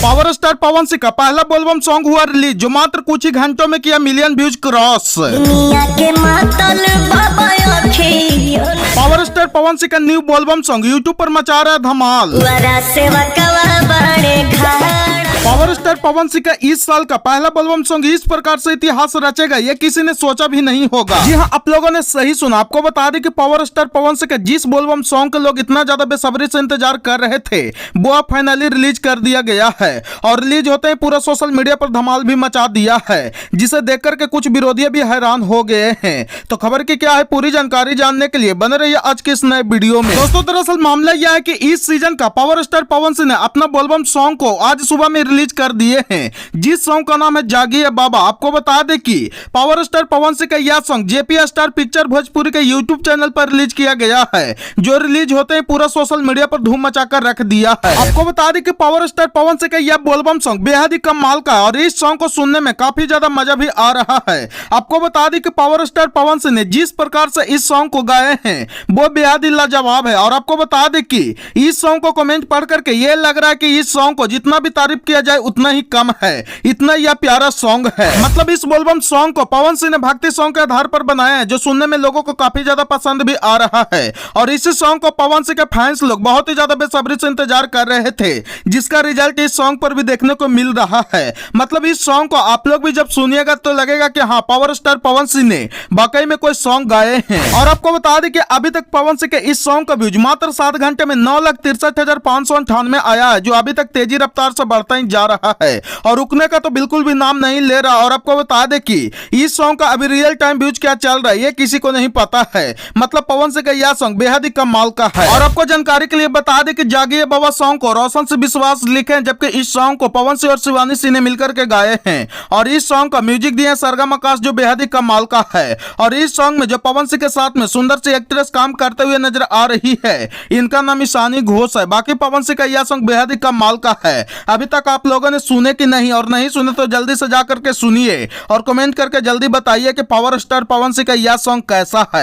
Power star Pawan Singh का पहला बोलबम सॉन्ग हुआ रिलीज, जो मात्र कुछ ही घंटों में किया मिलियन व्यूज क्रॉस। दुनिया के मातल बाबा अखियों पावर स्टार पवन सिंह का न्यू बोलबम सॉन्ग यूट्यूब पर मचा रहा है धमाल। वरा सेवा कवा बड़े घाड़ पावर स्टार पवन सिंह का इस साल का पहला बोलबम सॉन्ग इस प्रकार से इतिहास रचेगा, ये किसी ने सोचा भी नहीं होगा। जी हाँ, आप लोगों ने सही सुना। आपको बता दें कि पावर स्टार पवन सिंह का जिस बोलबम सॉन्ग के लोग इतना ज्यादा बेसब्री से इंतजार कर रहे थे, वो अब फाइनली रिलीज कर दिया गया है। और रिलीज होते ही पूरा सोशल मीडिया पर धमाल भी मचा दिया है, जिसे देख करके कुछ विरोधी भी हैरान हो गए हैं। तो खबर की क्या है, पूरी जानकारी जानने के लिए बने रहिए आज के इस नए वीडियो में। दोस्तों, दरअसल मामला यह है कि इस सीजन का पावर स्टार पवन सिंह ने अपना बोलबम सॉन्ग को आज सुबह में रिलीज कर दिए हैं, जिस सॉन्ग का नाम है जागिए बाबा। आपको बता दें कि पावर स्टार पवन सिंह का यह song JP star picture Bhojpuri के यूट्यूब चैनल पर रिलीज किया गया है, जो रिलीज होते ही पूरा सोशल मीडिया पर धूम मचाकर रख दिया है। आपको बता दें कि पावर स्टार पवन सिंह का यह बोलबम सॉन्ग बेहद ही कमाल का है और इस सॉन्ग को सुनने में काफी ज्यादा मजा भी आ रहा है। आपको बता दें कि पावर स्टार पवन सिंह ने जिस प्रकार से इस सॉन्ग को गाए हैं, वो बेहद ही लाजवाब है। और आपको बता दें कि इस सॉन्ग को कमेंट पढ़ करके ये लग रहा है कि इस सॉन्ग को जितना भी तारीफ किया जाए उतना ही कम है, इतना यह प्यारा सॉन्ग है। मतलब इस बोलबम सॉन्ग को पवन सिंह ने भक्ति सॉन्ग के आधार पर बनाया है, जो सुनने में लोगों को काफी ज्यादा पसंद भी आ रहा है। और इसी सॉन्ग को पवन सिंह के फैंस लोग बहुत ही ज्यादा बेसब्री से इंतजार कर रहे थे, जिसका रिजल्ट इस सॉन्ग पर भी देखने को मिल रहा है। मतलब इस सॉन्ग को आप लोग भी जब सुनिएगा तो लगेगा कि हाँ, पावर स्टार पवन सिंह ने वाकई में कोई सॉन्ग गाए हैं। और आपको बता दें कि अभी तक पवन सिंह के इस सॉन्ग का व्यूज मात्र 7 घंटे में 9,63,598 आया है, जो अभी तक तेजी रफ्तार से बढ़ता ही जा रहा है और रुकने का तो बिल्कुल भी नाम नहीं ले रहा। और आपको बता दें कि इस सॉन्ग का अभी रियल टाइम व्यूज क्या चल रहा है, ये किसी को नहीं पता है। मतलब पवन सिंह का यह सॉन्ग बेहद ही कमाल का है। और आपको जानकारी के लिए बता दें कि जागिए बाबा सॉन्ग को रोशन से विश्वास लिखे, जबकि इस सॉन्ग को पवन सिंह और शिवानी सिंह ने मिलकर के गाए हैं। और इस सॉन्ग का म्यूजिक दिया सरगम आकाश, जो बेहद ही कमाल का है। और इस सॉन्ग में जो पवन सिंह के साथ में सुंदर सी एक्ट्रेस काम करते हुए नजर आ रही है, इनका नाम ईशानी घोष है। बाकी पवन सिंह का यह सॉन्ग बेहद ही कमाल का है। अभी तक आप लोगों ने सुने कि नहीं, और नहीं सुने तो जल्दी से जाकर के सुनिए और कमेंट करके जल्दी बताइए कि पावर स्टार पवन सिंह का यह सॉन्ग कैसा है।